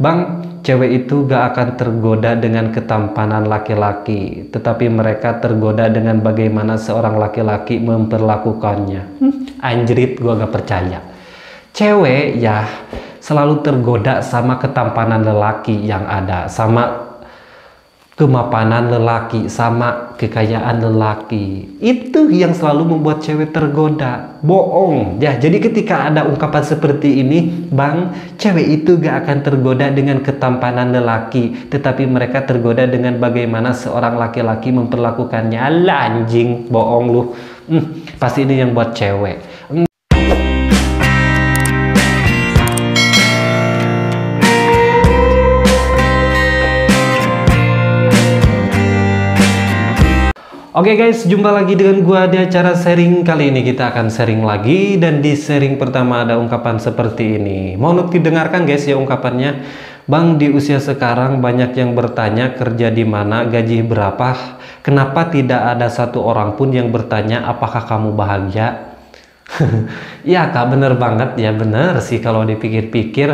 Bang, cewek itu gak akan tergoda dengan ketampanan laki-laki, tetapi mereka tergoda dengan bagaimana seorang laki-laki memperlakukannya. Anjrit, gua gak percaya. Cewek ya selalu tergoda sama ketampanan lelaki yang ada, sama kemapanan lelaki, sama kekayaan lelaki. Itu yang selalu membuat cewek tergoda. Bohong ya. Jadi ketika ada ungkapan seperti ini, Bang, cewek itu gak akan tergoda dengan ketampanan lelaki, tetapi mereka tergoda dengan bagaimana seorang laki-laki memperlakukannya. Alah anjing, bohong lu. Pasti ini yang buat cewek. Oke guys, jumpa lagi dengan gua di acara sharing. Kali ini kita akan sharing lagi, dan di sharing pertama ada ungkapan seperti ini. Mohon didengarkan guys ya ungkapannya. Bang, di usia sekarang banyak yang bertanya kerja di mana, gaji berapa. Kenapa tidak ada satu orang pun yang bertanya apakah kamu bahagia? Ya kak, bener banget ya, bener sih kalau dipikir-pikir.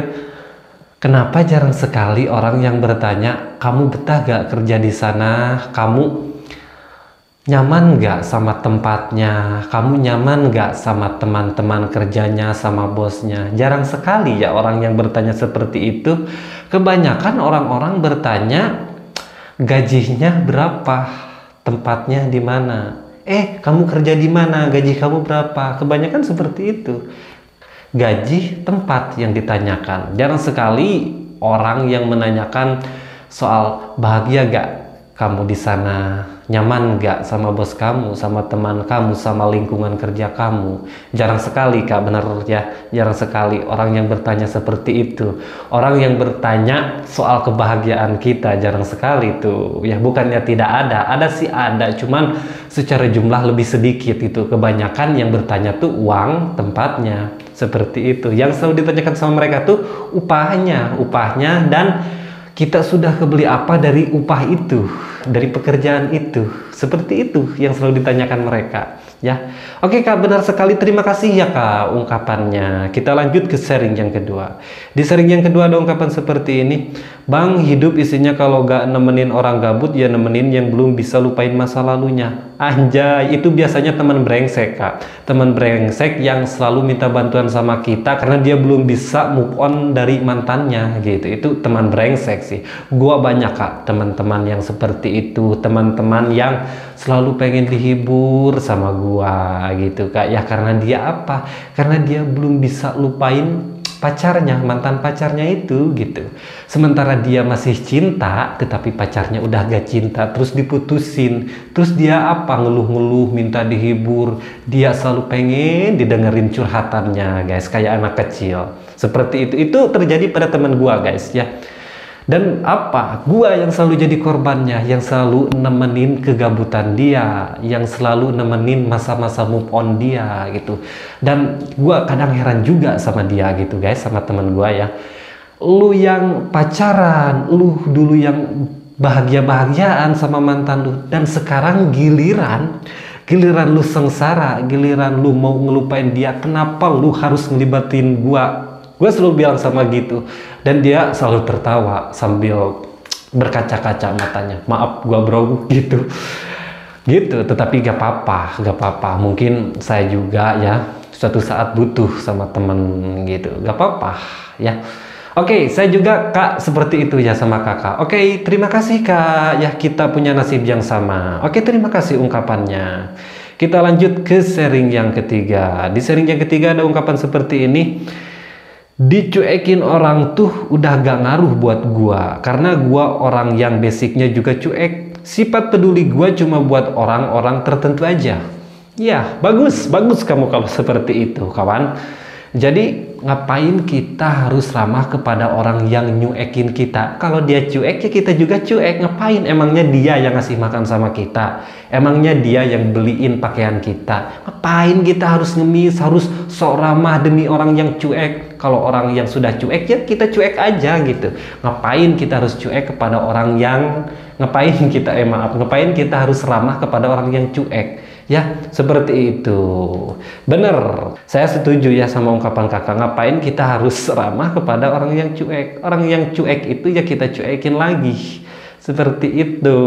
Kenapa jarang sekali orang yang bertanya, kamu betah gak kerja di sana? Kamu nyaman gak sama tempatnya? Kamu nyaman gak sama teman-teman kerjanya, sama bosnya? Jarang sekali ya orang yang bertanya seperti itu. Kebanyakan orang-orang bertanya gajinya berapa, tempatnya di mana. Kamu kerja di mana, gaji kamu berapa? Kebanyakan seperti itu. Gaji, tempat yang ditanyakan. Jarang sekali orang yang menanyakan soal bahagia gak kamu di sana, nyaman gak sama bos kamu, sama teman kamu, sama lingkungan kerja kamu. Jarang sekali kak, bener ya, jarang sekali orang yang bertanya seperti itu. Orang yang bertanya soal kebahagiaan kita jarang sekali tuh ya. Bukannya tidak ada sih ada, cuman secara jumlah lebih sedikit itu. Kebanyakan yang bertanya tuh uang, tempatnya, seperti itu. Yang selalu ditanyakan sama mereka tuh upahnya, dan kita sudah kebeli apa dari upah itu, dari pekerjaan itu. Seperti itu yang selalu ditanyakan mereka ya. Oke kak, benar sekali, terima kasih ya kak ungkapannya. Kita lanjut ke sharing yang kedua. Di sharing yang kedua ada ungkapan seperti ini. Bang, hidup isinya kalau gak nemenin orang gabut ya nemenin yang belum bisa lupain masa lalunya. Anjay, itu biasanya teman brengsek kak. Teman brengsek yang selalu minta bantuan sama kita karena dia belum bisa move on dari mantannya gitu. Itu teman brengsek sih. Gua banyak kak teman-teman yang seperti itu. Teman-teman yang selalu pengen dihibur sama gua gitu kak ya. Karena dia apa? Karena dia belum bisa lupain pacarnya, mantan pacarnya itu gitu. Sementara dia masih cinta, tetapi pacarnya udah gak cinta, terus diputusin. Terus dia apa? Ngeluh-ngeluh, minta dihibur. Dia selalu pengen didengerin curhatannya guys, kayak anak kecil. Seperti itu. Itu terjadi pada teman gua guys ya. Dan apa? Gua yang selalu jadi korbannya, yang selalu nemenin kegabutan dia, yang selalu nemenin masa-masa move on dia gitu. Dan gua kadang heran juga sama dia gitu guys, sama temen gua ya. Lu yang pacaran, lu dulu yang bahagia-bahagiaan sama mantan lu, dan sekarang giliran lu sengsara, giliran lu mau ngelupain dia, kenapa lu harus ngelibatin gua? Gue selalu bilang sama gitu, dan dia selalu tertawa sambil berkaca-kaca matanya. Maaf gue bro gitu. Tetapi gak apa-apa, mungkin saya juga ya suatu saat butuh sama temen gitu, gak apa-apa ya. Oke, saya juga kak seperti itu ya sama kakak. Oke, terima kasih kak ya, kita punya nasib yang sama. Oke, terima kasih ungkapannya. Kita lanjut ke sharing yang ketiga. Di sharing yang ketiga ada ungkapan seperti ini. Dicuekin orang tuh udah gak ngaruh buat gua, karena gua orang yang basicnya juga cuek. Sifat peduli gua cuma buat orang-orang tertentu aja. Ya, bagus kamu kalau seperti itu kawan. Jadi ngapain kita harus ramah kepada orang yang nyuekin kita? Kalau dia cuek ya kita juga cuek. Ngapain? Emangnya dia yang ngasih makan sama kita? Emangnya dia yang beliin pakaian kita? Ngapain kita harus ngemis, harus sok ramah demi orang yang cuek? Kalau orang yang sudah cuek ya kita cuek aja gitu. Ngapain kita harus cuek kepada orang yang ngapain kita harus ramah kepada orang yang cuek? Ya, seperti itu. Bener, saya setuju ya sama ungkapan kakak. Ngapain kita harus ramah kepada orang yang cuek? Orang yang cuek itu ya kita cuekin lagi. Seperti itu.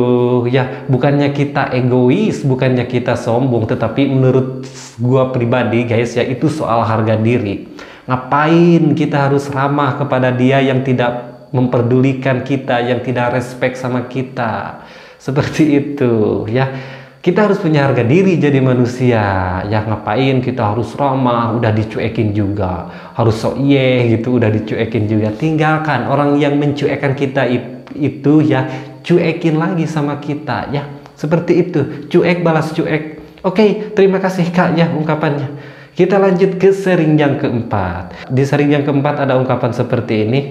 Ya, bukannya kita egois, bukannya kita sombong, tetapi menurut gua pribadi guys ya, itu soal harga diri. Ngapain kita harus ramah kepada dia yang tidak memperdulikan kita, yang tidak respect sama kita. Seperti itu ya. Kita harus punya harga diri jadi manusia. Ya ngapain kita harus ramah, udah dicuekin juga. Harus sok iye gitu, udah dicuekin juga. Tinggalkan orang yang mencuekan kita itu ya, cuekin lagi sama kita ya. Seperti itu, cuek balas cuek. Oke, terima kasih Kak ya ungkapannya. Kita lanjut ke sharing yang keempat. Di sharing yang keempat ada ungkapan seperti ini.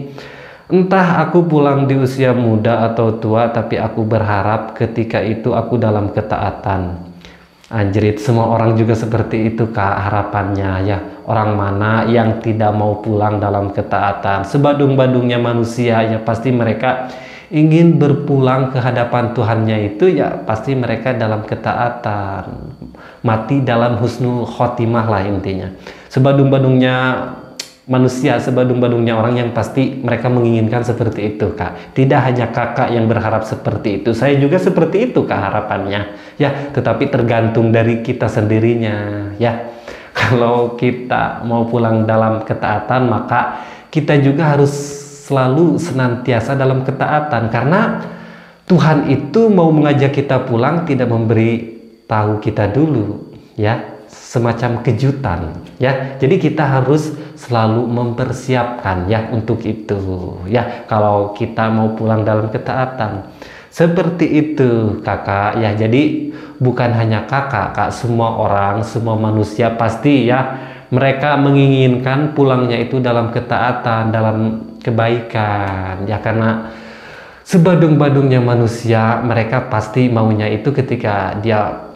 Entah aku pulang di usia muda atau tua, tapi aku berharap ketika itu aku dalam ketaatan. Anjrit, semua orang juga seperti itu Kak harapannya ya. Orang mana yang tidak mau pulang dalam ketaatan? Sebadung-badungnya manusia ya pasti mereka ingin berpulang ke hadapan Tuhannya itu ya pasti mereka dalam ketaatan. Mati dalam husnul khotimah lah intinya. Sebadung-badungnya manusia, sebadung-badungnya orang yang pasti mereka menginginkan seperti itu Kak. Tidak hanya kakak yang berharap seperti itu, saya juga seperti itu Kak harapannya ya, tetapi tergantung dari kita sendirinya ya. Kalau kita mau pulang dalam ketaatan maka kita juga harus selalu senantiasa dalam ketaatan, karena Tuhan itu mau mengajak kita pulang tidak memberi tahu kita dulu ya, semacam kejutan ya. Jadi kita harus selalu mempersiapkan ya untuk itu ya, kalau kita mau pulang dalam ketaatan. Seperti itu kakak ya. Jadi bukan hanya kakak Kak, semua orang, semua manusia pasti ya mereka menginginkan pulangnya itu dalam ketaatan, dalam kebaikan ya, karena sebadung-badungnya manusia mereka pasti maunya itu ketika dia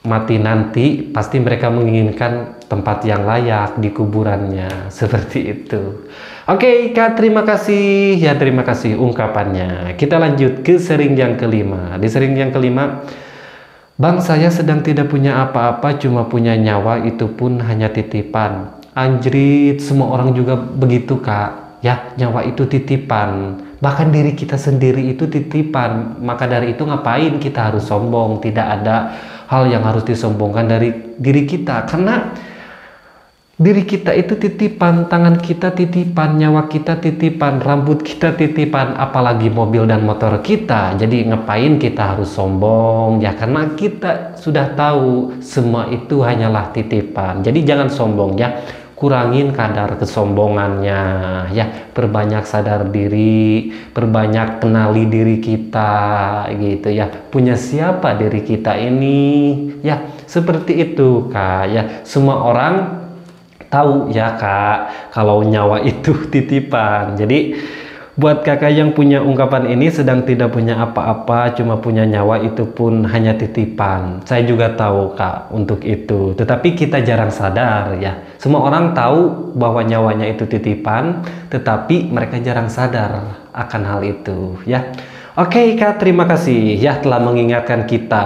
mati nanti pasti mereka menginginkan tempat yang layak di kuburannya. Seperti itu. Oke Kak, terima kasih ya, terima kasih ungkapannya. Kita lanjut ke sharing yang kelima. Di sharing yang kelima, Bang, saya sedang tidak punya apa-apa, cuma punya nyawa, itu pun hanya titipan. Anjrit, semua orang juga begitu Kak ya, nyawa itu titipan. Bahkan diri kita sendiri itu titipan. Maka dari itu ngapain kita harus sombong? Tidak ada hal yang harus disombongkan dari diri kita, karena diri kita itu titipan, tangan kita titipan, nyawa kita titipan, rambut kita titipan, apalagi mobil dan motor kita. Jadi ngapain kita harus sombong ya, karena kita sudah tahu semua itu hanyalah titipan. Jadi jangan sombong ya, kurangin kadar kesombongannya ya, perbanyak sadar diri, perbanyak kenali diri kita gitu ya, punya siapa diri kita ini ya. Seperti itu Kak ya, semua orang tahu ya Kak kalau nyawa itu titipan. Jadi buat kakak yang punya ungkapan ini, sedang tidak punya apa-apa, cuma punya nyawa, itu pun hanya titipan. Saya juga tahu Kak untuk itu, tetapi kita jarang sadar ya. Semua orang tahu bahwa nyawanya itu titipan, tetapi mereka jarang sadar akan hal itu ya. Oke Kak, terima kasih ya telah mengingatkan kita.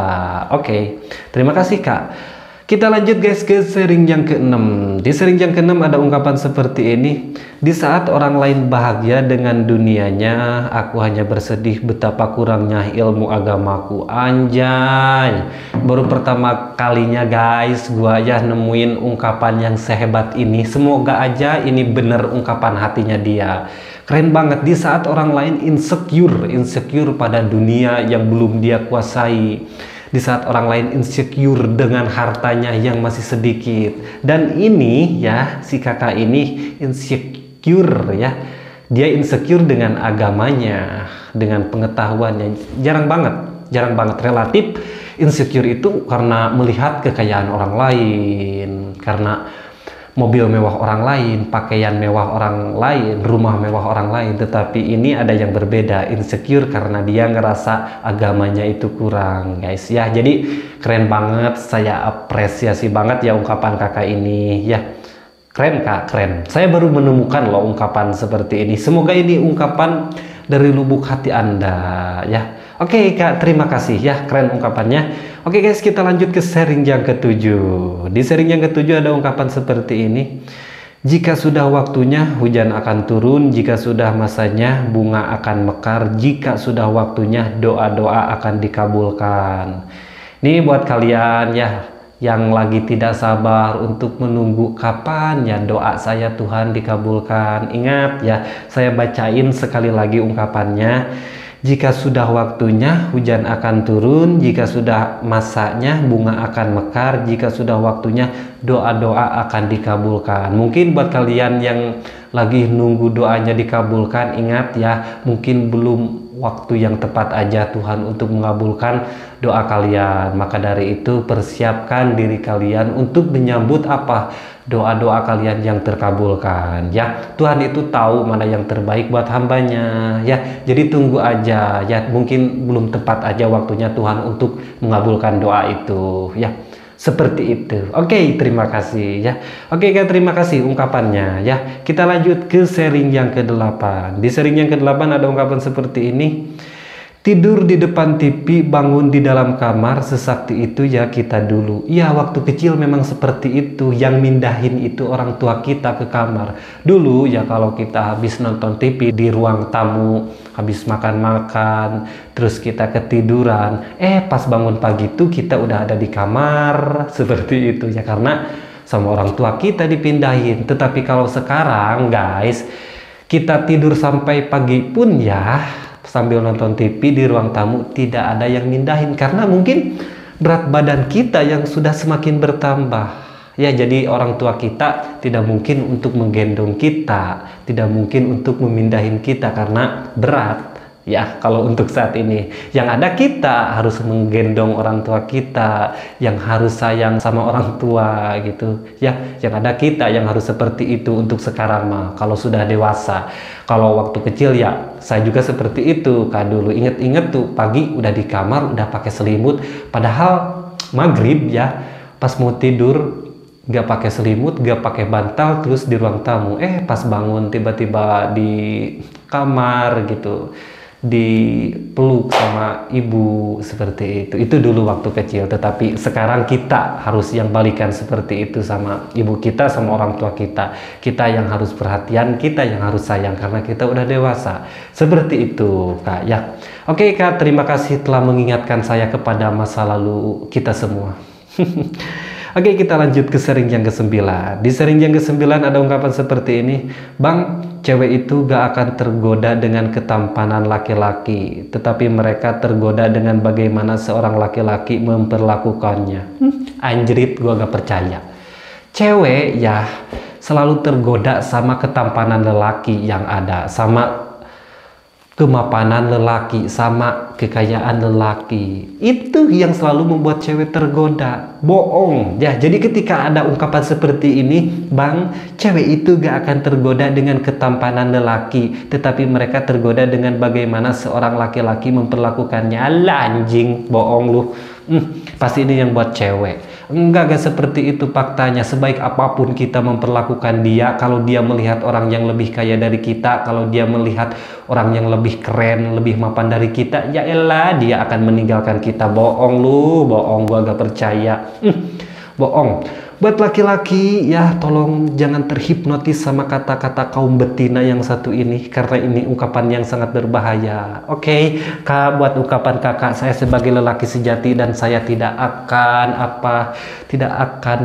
Oke, terima kasih Kak. Kita lanjut guys ke sharing yang keenam. Di sharing yang keenam ada ungkapan seperti ini. Di saat orang lain bahagia dengan dunianya, aku hanya bersedih betapa kurangnya ilmu agamaku. Anjay, baru pertama kalinya guys gua ya nemuin ungkapan yang sehebat ini. Semoga aja ini bener ungkapan hatinya dia. Keren banget. Di saat orang lain insecure pada dunia yang belum dia kuasai, di saat orang lain insecure dengan hartanya yang masih sedikit, dan ini ya si kakak ini insecure ya, dia insecure dengan agamanya, dengan pengetahuannya. Jarang banget relatif insecure itu karena melihat kekayaan orang lain, karena mobil mewah orang lain, pakaian mewah orang lain, rumah mewah orang lain. Tetapi ini ada yang berbeda, insecure karena dia ngerasa agamanya itu kurang guys ya. Jadi keren banget, saya apresiasi banget ya ungkapan kakak ini ya. Keren Kak, keren. Saya baru menemukan loh ungkapan seperti ini. Semoga ini ungkapan dari lubuk hati Anda ya. Oke Kak, terima kasih ya, keren ungkapannya. Oke guys, kita lanjut ke sharing yang ketujuh. Di sharing yang ketujuh ada ungkapan seperti ini. Jika sudah waktunya hujan akan turun, jika sudah masanya bunga akan mekar, jika sudah waktunya doa-doa akan dikabulkan. Ini buat kalian ya yang lagi tidak sabar untuk menunggu kapan ya doa saya Tuhan dikabulkan. Ingat ya, saya bacain sekali lagi ungkapannya. Jika sudah waktunya hujan akan turun, jika sudah masanya bunga akan mekar, jika sudah waktunya doa-doa akan dikabulkan. Mungkin buat kalian yang lagi nunggu doanya dikabulkan, ingat ya, mungkin belum waktu yang tepat aja Tuhan untuk mengabulkan doa kalian. Maka dari itu persiapkan diri kalian untuk menyambut apa? Doa-doa kalian yang terkabulkan ya. Tuhan itu tahu mana yang terbaik buat hambanya ya. Jadi tunggu aja ya, mungkin belum tepat aja waktunya Tuhan untuk mengabulkan doa itu ya. Seperti itu. Oke, terima kasih ya. Oke Kak, terima kasih ungkapannya ya. Kita lanjut ke sharing yang ke-8. Di sharing yang ke-8 ada ungkapan seperti ini. Tidur di depan TV, bangun di dalam kamar, sesakti itu ya kita dulu. Ya, waktu kecil memang seperti itu. Yang mindahin itu orang tua kita ke kamar. Dulu ya kalau kita habis nonton TV di ruang tamu, habis makan-makan, terus kita ketiduran. Pas bangun pagi itu kita udah ada di kamar. Seperti itu ya, karena sama orang tua kita dipindahin. Tetapi kalau sekarang guys, kita tidur sampai pagi pun ya, sambil nonton TV di ruang tamu tidak ada yang mindahin karena mungkin berat badan kita yang sudah semakin bertambah ya. Jadi orang tua kita tidak mungkin untuk menggendong kita, tidak mungkin untuk memindahin kita karena berat ya. Kalau untuk saat ini yang ada kita harus menggendong orang tua kita, yang harus sayang sama orang tua gitu ya. Yang ada kita yang harus seperti itu untuk sekarang mah. Kalau sudah dewasa, kalau waktu kecil ya saya juga seperti itu Kak. Dulu inget-inget tuh pagi udah di kamar udah pakai selimut, padahal maghrib ya pas mau tidur gak pakai selimut, gak pakai bantal, terus di ruang tamu pas bangun tiba-tiba di kamar gitu dipeluk sama ibu seperti itu dulu waktu kecil. Tetapi sekarang kita harus yang balikan seperti itu sama ibu kita, sama orang tua kita. Kita yang harus perhatian, kita yang harus sayang karena kita udah dewasa. Seperti itu Kak ya. Oke Kak, terima kasih telah mengingatkan saya kepada masa lalu kita semua. Oke, kita lanjut ke sharing yang ke-9. Di sharing yang ke-9 ada ungkapan seperti ini. Bang, cewek itu gak akan tergoda dengan ketampanan laki-laki, tetapi mereka tergoda dengan bagaimana seorang laki-laki memperlakukannya. Anjrit, gua gak percaya. Cewek ya selalu tergoda sama ketampanan lelaki yang ada, sama kemapanan lelaki, sama kekayaan lelaki. Itu yang selalu membuat cewek tergoda. Bohong ya. Jadi ketika ada ungkapan seperti ini, Bang, cewek itu gak akan tergoda dengan ketampanan lelaki, tetapi mereka tergoda dengan bagaimana seorang laki-laki memperlakukannya. Alah anjing, bohong lu. Pasti ini yang buat cewek. Enggak seperti itu faktanya. Sebaik apapun kita memperlakukan dia, kalau dia melihat orang yang lebih kaya dari kita, kalau dia melihat orang yang lebih keren, lebih mapan dari kita, ya elah dia akan meninggalkan kita. Bohong lu, bohong, gua gak percaya. Bohong. Buat laki-laki ya tolong jangan terhipnotis sama kata-kata kaum betina yang satu ini, karena ini ungkapan yang sangat berbahaya. Oke, Kak, buat ungkapan kakak, saya sebagai lelaki sejati dan saya tidak akan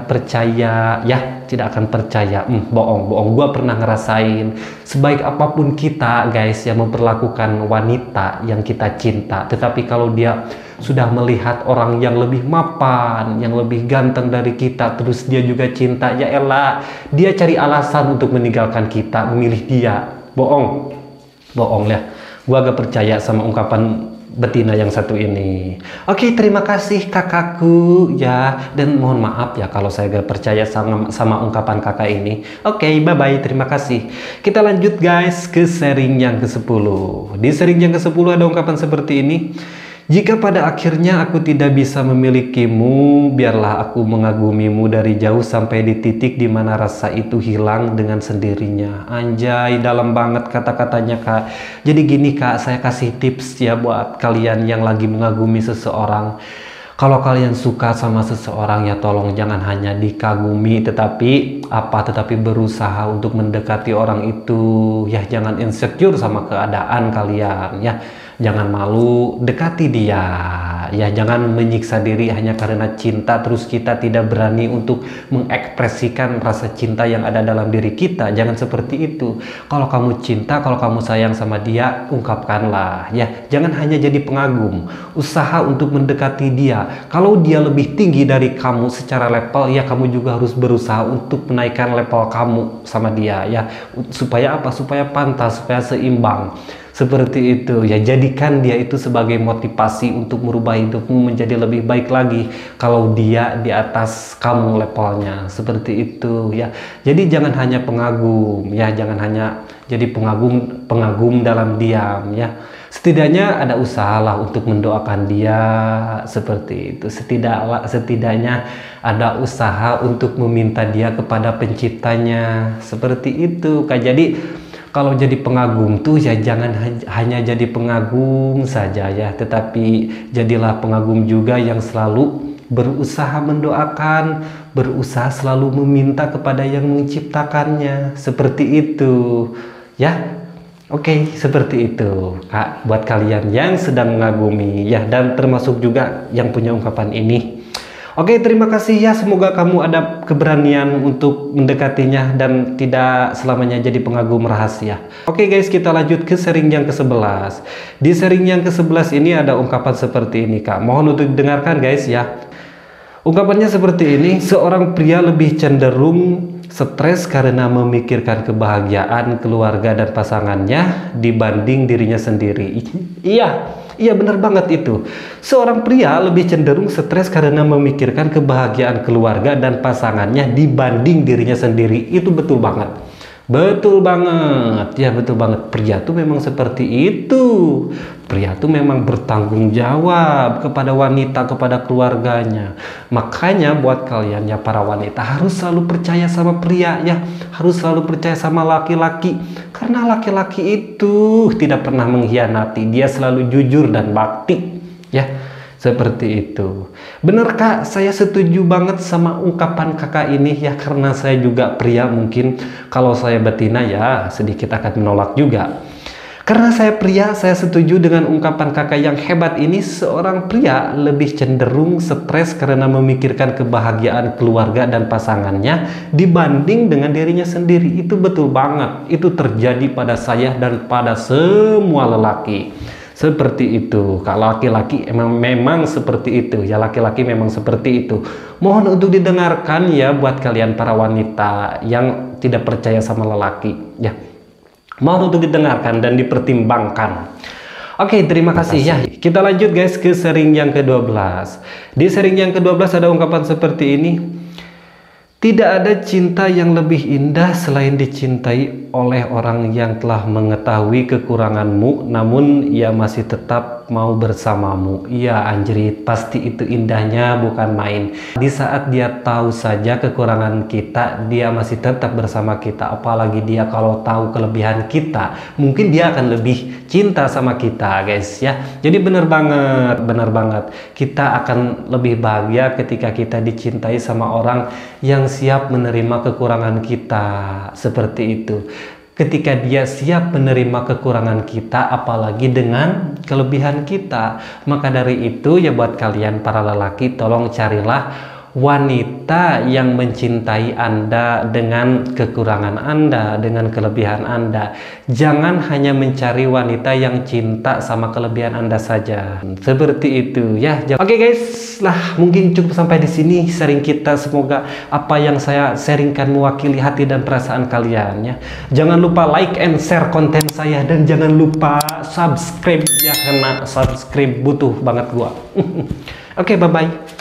percaya ya, tidak akan percaya. Bohong, gua pernah ngerasain. Sebaik apapun kita guys yang memperlakukan wanita yang kita cinta, tetapi kalau dia sudah melihat orang yang lebih mapan, yang lebih ganteng dari kita, terus dia juga cinta, ya elah dia cari alasan untuk meninggalkan kita, memilih dia. Bohong ya. Gua gak percaya sama ungkapan betina yang satu ini. Oke, terima kasih kakakku ya, dan mohon maaf ya kalau saya gak percaya sama ungkapan kakak ini. Oke, bye bye, terima kasih. Kita lanjut guys ke sharing yang ke-10. Di sharing yang ke-10 ada ungkapan seperti ini. Jika pada akhirnya aku tidak bisa memilikimu, biarlah aku mengagumimu dari jauh sampai di titik di mana rasa itu hilang dengan sendirinya. Anjay, dalam banget kata-katanya Kak. Jadi gini Kak, saya kasih tips ya buat kalian yang lagi mengagumi seseorang. Kalau kalian suka sama seseorang ya tolong jangan hanya dikagumi tetapi berusaha untuk mendekati orang itu. Ya jangan insecure sama keadaan kalian ya. Jangan malu, dekati dia. Ya jangan menyiksa diri hanya karena cinta terus kita tidak berani untuk mengekspresikan rasa cinta yang ada dalam diri kita. Jangan seperti itu. Kalau kamu cinta, kalau kamu sayang sama dia, ungkapkanlah ya. Jangan hanya jadi pengagum. Usaha untuk mendekati dia. Kalau dia lebih tinggi dari kamu secara level, ya kamu juga harus berusaha untuk menaikkan level kamu sama dia ya. Supaya apa? Supaya pantas, supaya seimbang. Seperti itu ya, jadikan dia itu sebagai motivasi untuk merubah hidupmu menjadi lebih baik lagi kalau dia di atas kamu levelnya. Seperti itu ya. Jadi jangan hanya pengagum ya, jangan hanya jadi pengagum dalam diam ya. Setidaknya ada usahalah untuk mendoakan dia seperti itu. Setidaknya ada usaha untuk meminta dia kepada penciptanya seperti itu Kak. Jadi kalau jadi pengagum tuh ya jangan hanya jadi pengagum saja ya, tetapi jadilah pengagum juga yang selalu berusaha mendoakan, berusaha selalu meminta kepada yang menciptakannya. Seperti itu ya. Oke, seperti itu Kak buat kalian yang sedang mengagumi ya, dan termasuk juga yang punya ungkapan ini. Oke, terima kasih ya, semoga kamu ada keberanian untuk mendekatinya dan tidak selamanya jadi pengagum rahasia. Oke guys, kita lanjut ke sharing yang ke-11. Di sharing yang ke-11 ini ada ungkapan seperti ini Kak, mohon untuk didengarkan guys ya. Ungkapannya seperti ini, seorang pria lebih cenderung stres karena memikirkan kebahagiaan keluarga dan pasangannya dibanding dirinya sendiri. Iya benar banget itu. Seorang pria lebih cenderung stres karena memikirkan kebahagiaan keluarga dan pasangannya dibanding dirinya sendiri. Itu betul banget. Betul banget. Ya betul banget. Pria tuh memang seperti itu. Pria tuh memang bertanggung jawab kepada wanita, kepada keluarganya. Makanya buat kalian ya para wanita harus selalu percaya sama pria ya. Harus selalu percaya sama laki-laki. Karena laki-laki itu tidak pernah mengkhianati. Dia selalu jujur dan bakti ya. Seperti itu. Bener Kak, saya setuju banget sama ungkapan kakak ini ya, karena saya juga pria, mungkin kalau saya betina ya sedikit akan menolak juga. Karena saya pria, saya setuju dengan ungkapan kakak yang hebat ini. Seorang pria lebih cenderung stres karena memikirkan kebahagiaan keluarga dan pasangannya dibanding dengan dirinya sendiri. Itu betul banget. Itu terjadi pada saya dan pada semua lelaki. Seperti itu. Kalau laki-laki memang seperti itu ya, laki-laki memang seperti itu. Mohon untuk didengarkan ya buat kalian para wanita yang tidak percaya sama lelaki ya. Mohon untuk didengarkan dan dipertimbangkan. Oke, terima kasih ya. Kita lanjut guys ke sharing yang ke-12. Di sharing yang ke-12 ada ungkapan seperti ini. Tidak ada cinta yang lebih indah selain dicintai oleh orang yang telah mengetahui kekuranganmu, namun ia masih tetap mau bersamamu. Iya anjrit, pasti itu indahnya bukan main. Di saat dia tahu saja kekurangan kita, dia masih tetap bersama kita. Apalagi dia kalau tahu kelebihan kita, mungkin dia akan lebih cinta sama kita guys ya. Jadi bener banget. Kita akan lebih bahagia ketika kita dicintai sama orang yang siap menerima kekurangan kita. Seperti itu. Ketika dia siap menerima kekurangan kita, apalagi dengan kelebihan kita. Maka dari itu ya buat kalian para lelaki, tolong carilah wanita yang mencintai Anda dengan kekurangan Anda, dengan kelebihan Anda. Jangan hanya mencari wanita yang cinta sama kelebihan Anda saja. Seperti itu ya. Oke guys, lah mungkin cukup sampai di sini sharing kita. Semoga apa yang saya sharingkan mewakili hati dan perasaan kalian ya. Jangan lupa like and share konten saya, dan jangan lupa subscribe ya, karena subscribe butuh banget gua. Oke, bye bye.